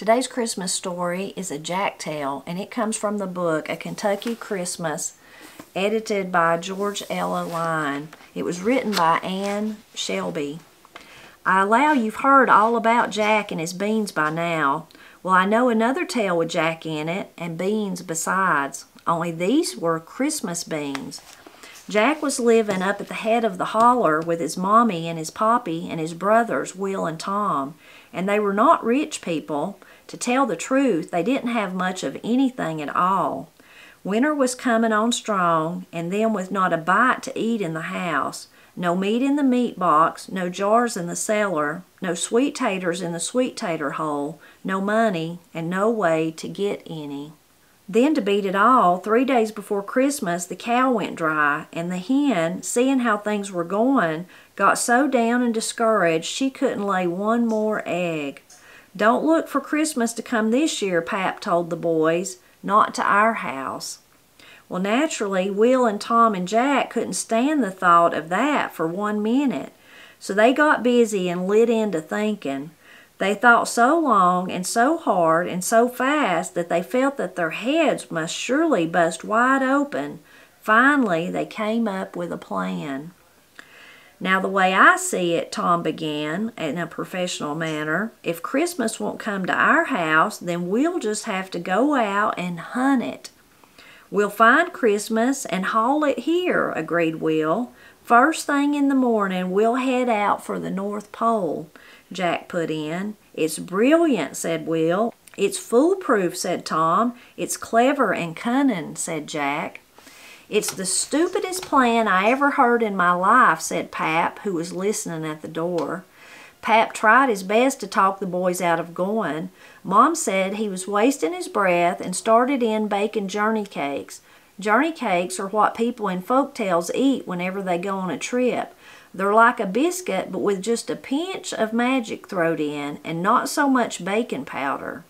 Today's Christmas story is a Jack tale, and it comes from the book A Kentucky Christmas, edited by George Ella Line. It was written by Anne Shelby. I allow you've heard all about Jack and his beans by now. Well, I know another tale with Jack in it, and beans besides, only these were Christmas beans. Jack was living up at the head of the holler with his mommy and his poppy and his brothers, Will and Tom, and they were not rich people. To tell the truth, they didn't have much of anything at all. Winter was coming on strong, and then with not a bite to eat in the house, no meat in the meat box, no jars in the cellar, no sweet taters in the sweet tater hole, no money, and no way to get any. Then to beat it all, 3 days before Christmas, the cow went dry, and the hen, seeing how things were going, got so down and discouraged she couldn't lay one more egg. "Don't look for Christmas to come this year," Pap told the boys, "not to our house." Well, naturally, Will and Tom and Jack couldn't stand the thought of that for 1 minute, so they got busy and lit into thinking. They thought so long and so hard and so fast that they felt that their heads must surely bust wide open. Finally, they came up with a plan. "Now, the way I see it," Tom began in a professional manner, "if Christmas won't come to our house, then we'll just have to go out and hunt it." "We'll find Christmas and haul it here," agreed Will. "First thing in the morning, we'll head out for the North Pole," Jack put in. "It's brilliant," said Will. "It's foolproof," said Tom. "It's clever and cunning," said Jack. "It's the stupidest plan I ever heard in my life," said Pap, who was listening at the door. Pap tried his best to talk the boys out of going. Mom said he was wasting his breath and started in baking journey cakes. Journey cakes are what people in folk tales eat whenever they go on a trip. They're like a biscuit, but with just a pinch of magic thrown in and not so much baking powder.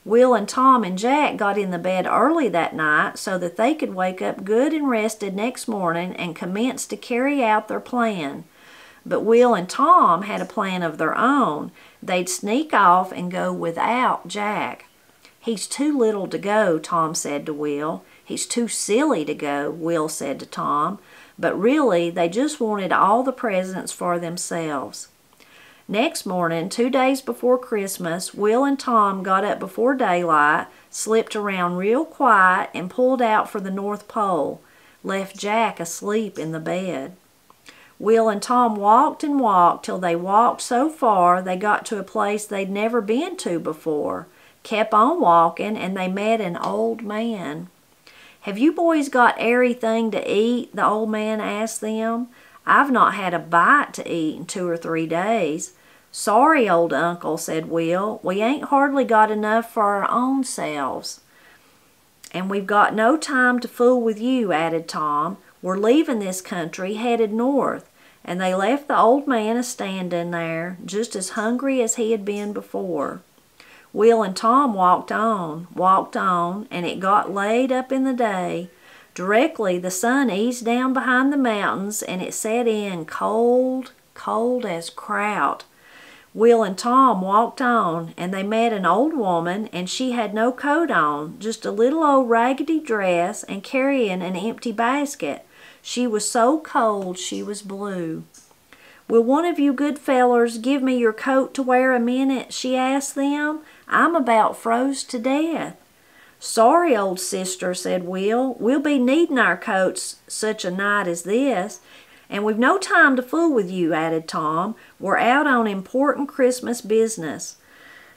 Will and Tom and Jack got in the bed early that night so that they could wake up good and rested next morning and commence to carry out their plan. But Will and Tom had a plan of their own. They'd sneak off and go without Jack. "He's too little to go," Tom said to Will. "He's too silly to go," Will said to Tom. But really, they just wanted all the presents for themselves. Next morning, 2 days before Christmas, Will and Tom got up before daylight, slipped around real quiet, and pulled out for the North Pole, left Jack asleep in the bed. Will and Tom walked and walked till they walked so far they got to a place they'd never been to before. Kept on walking, and they met an old man. "Have you boys got anything to eat?" the old man asked them. "I've not had a bite to eat in 2 or 3 days. "Sorry, old uncle," said Will. "We ain't hardly got enough for our own selves." "And we've got no time to fool with you," added Tom. "We're leaving this country, headed north." And they left the old man a-standing there, just as hungry as he had been before. Will and Tom walked on, and it got late up in the day. Directly the sun eased down behind the mountains, and it set in cold, cold as kraut. Will and Tom walked on, and they met an old woman, and she had no coat on, just a little old raggedy dress, and carrying an empty basket. She was so cold she was blue. "Will one of you good fellers give me your coat to wear a minute?" she asked them. "I'm about froze to death." "Sorry, old sister," said Will. "We'll be needing our coats such a night as this. And we've no time to fool with you," added Tom. "We're out on important Christmas business."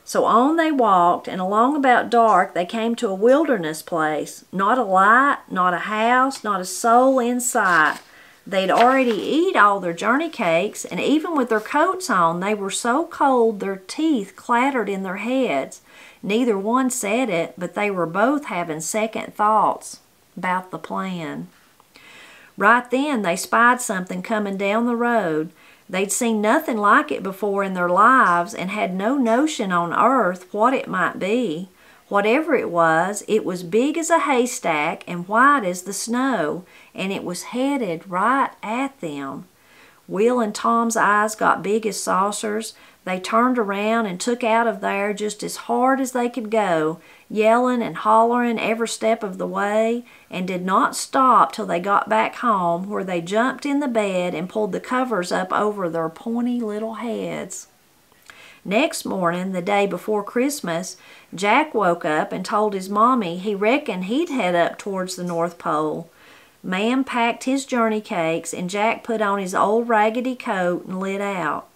So on they walked, and along about dark they came to a wilderness place. Not a light, not a house, not a soul in sight. They'd already eat all their journey cakes, and even with their coats on, they were so cold their teeth clattered in their heads. Neither one said it, but they were both having second thoughts about the plan. Right then they spied something coming down the road. They'd seen nothing like it before in their lives and had no notion on earth what it might be. Whatever it was big as a haystack and white as the snow, and it was headed right at them. Will and Tom's eyes got big as saucers. They turned around and took out of there just as hard as they could go, yelling and hollering every step of the way, and did not stop till they got back home, where they jumped in the bed and pulled the covers up over their pointy little heads. Next morning, the day before Christmas, Jack woke up and told his mommy he reckoned he'd head up towards the North Pole. Mam packed his journey cakes, and Jack put on his old raggedy coat and lit out.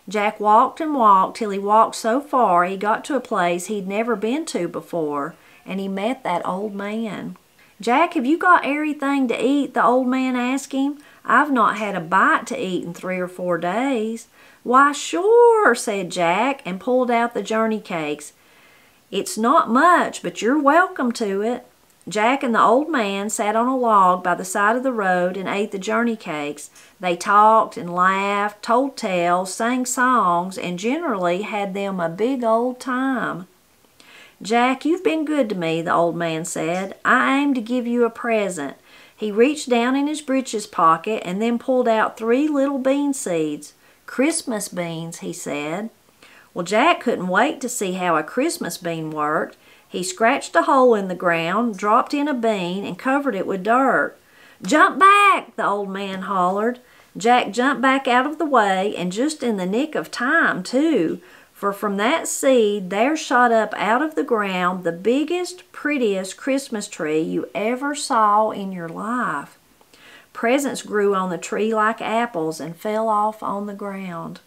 Jack walked and walked till he walked so far he got to a place he'd never been to before, and he met that old man. "Jack, have you got everything to eat?" the old man asked him. "I've not had a bite to eat in 3 or 4 days." "Why, sure," said Jack, and pulled out the journey cakes. "It's not much, but you're welcome to it." Jack and the old man sat on a log by the side of the road and ate the journey cakes. They talked and laughed, told tales, sang songs, and generally had them a big old time. "Jack, you've been good to me," the old man said. "I aim to give you a present." He reached down in his breeches pocket and then pulled out 3 little bean seeds. "Christmas beans," he said. Well, Jack couldn't wait to see how a Christmas bean worked. He scratched a hole in the ground, dropped in a bean, and covered it with dirt. "Jump back!" the old man hollered. Jack jumped back out of the way, and just in the nick of time, too, for from that seed there shot up out of the ground the biggest, prettiest Christmas tree you ever saw in your life. Presents grew on the tree like apples and fell off on the ground.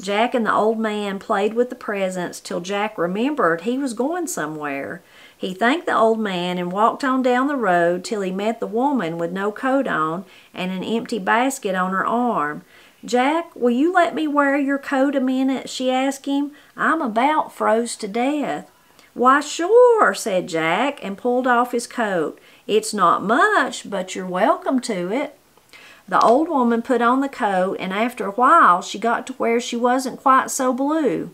Jack and the old man played with the presents till Jack remembered he was going somewhere. He thanked the old man and walked on down the road till he met the woman with no coat on and an empty basket on her arm. "Jack, will you let me wear your coat a minute?" she asked him. "I'm about froze to death." "Why, sure," said Jack, and pulled off his coat. "It's not much, but you're welcome to it." The old woman put on the coat, and after a while she got to where she wasn't quite so blue.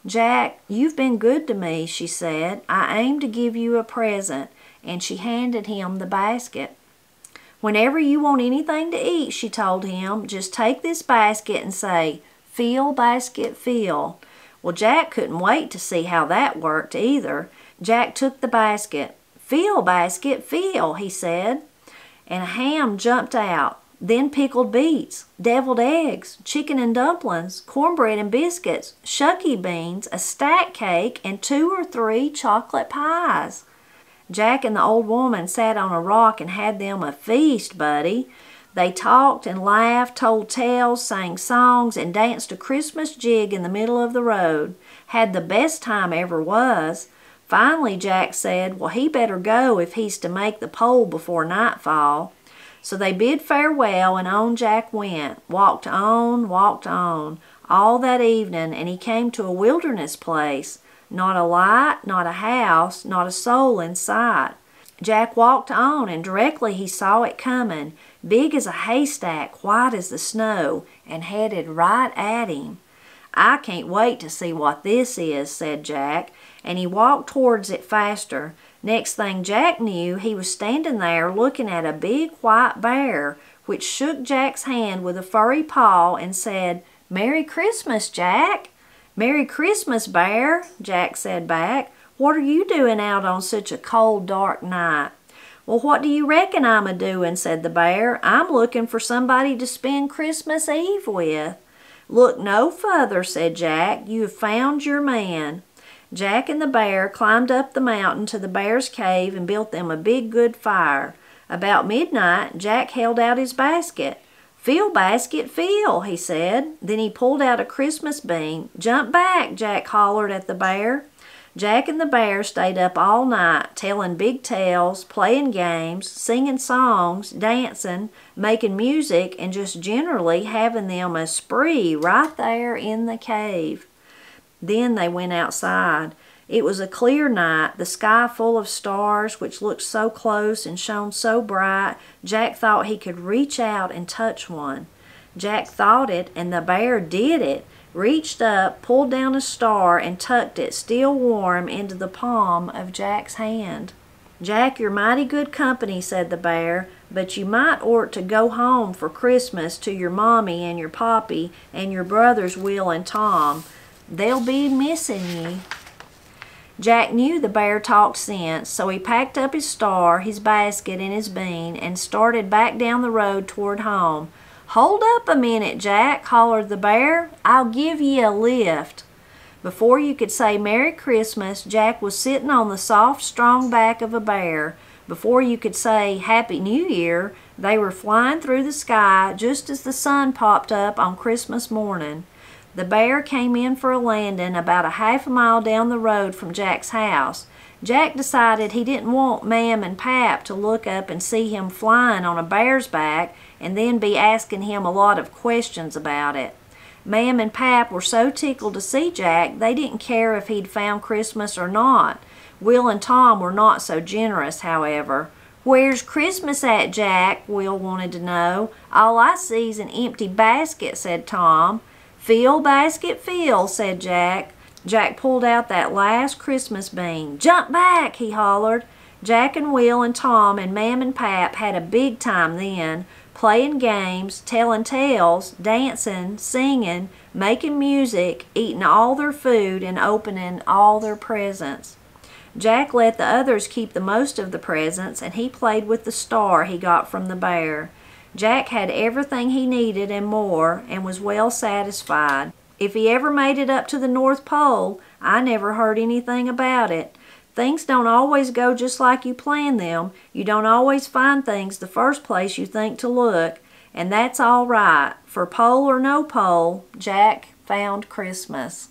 "Jack, you've been good to me," she said. "I aim to give you a present," and she handed him the basket. "Whenever you want anything to eat," she told him, "just take this basket and say, 'Fill, basket, fill.'" Well, Jack couldn't wait to see how that worked either. Jack took the basket. "Fill, basket, fill," he said, and a ham jumped out. Then pickled beets, deviled eggs, chicken and dumplings, cornbread and biscuits, shucky beans, a stack cake, and 2 or 3 chocolate pies. Jack and the old woman sat on a rock and had them a feast, buddy. They talked and laughed, told tales, sang songs, and danced a Christmas jig in the middle of the road. Had the best time ever was. Finally, Jack said, well, he better go if he's to make the pole before nightfall. So they bid farewell, and on Jack went, walked on, all that evening, and he came to a wilderness place. Not a light, not a house, not a soul in sight. Jack walked on, and directly he saw it coming, big as a haystack, white as the snow, and headed right at him. "I can't wait to see what this is," said Jack, and he walked towards it faster. Next thing Jack knew, he was standing there looking at a big white bear, which shook Jack's hand with a furry paw and said, "Merry Christmas, Jack." "Merry Christmas, Bear," Jack said back. "What are you doing out on such a cold, dark night?" "Well, what do you reckon I'm a-doing?" said the bear. "I'm looking for somebody to spend Christmas Eve with." "Look no further," said Jack. "You have found your man." Jack and the bear climbed up the mountain to the bear's cave and built them a big good fire. About midnight, Jack held out his basket. "Fill, basket, fill," he said. Then he pulled out a Christmas bean. "Jump back," Jack hollered at the bear. Jack and the bear stayed up all night, telling big tales, playing games, singing songs, dancing, making music, and just generally having them a spree right there in the cave. Then they went outside. It was a clear night, the sky full of stars, which looked so close and shone so bright, Jack thought he could reach out and touch one. Jack thought it, and the bear did it, reached up, pulled down a star, and tucked it, still warm, into the palm of Jack's hand. "Jack, you're mighty good company," said the bear, "but you might ort to go home for Christmas to your mommy and your poppy and your brothers Will and Tom. They'll be missing ye." Jack knew the bear talked sense, so he packed up his star, his basket, and his bean, and started back down the road toward home. "Hold up a minute, Jack," hollered the bear. "I'll give ye a lift." Before you could say Merry Christmas, Jack was sitting on the soft, strong back of a bear. Before you could say Happy New Year, they were flying through the sky just as the sun popped up on Christmas morning. The bear came in for a landing about a half a mile down the road from Jack's house. Jack decided he didn't want Mam and Pap to look up and see him flying on a bear's back and then be asking him a lot of questions about it. Mam and Pap were so tickled to see Jack, they didn't care if he'd found Christmas or not. Will and Tom were not so generous, however. "Where's Christmas at, Jack?" Will wanted to know. "All I see's an empty basket," said Tom. "Fill, basket, fill," said Jack. Jack pulled out that last Christmas bean. "Jump back," he hollered. Jack and Will and Tom and Mam and Pap had a big time then, playing games, telling tales, dancing, singing, making music, eating all their food, and opening all their presents. Jack let the others keep the most of the presents, and he played with the star he got from the bear. Jack had everything he needed and more, and was well satisfied. If he ever made it up to the North Pole, I never heard anything about it. Things don't always go just like you plan them. You don't always find things the first place you think to look, and that's all right. For pole or no pole, Jack found Christmas.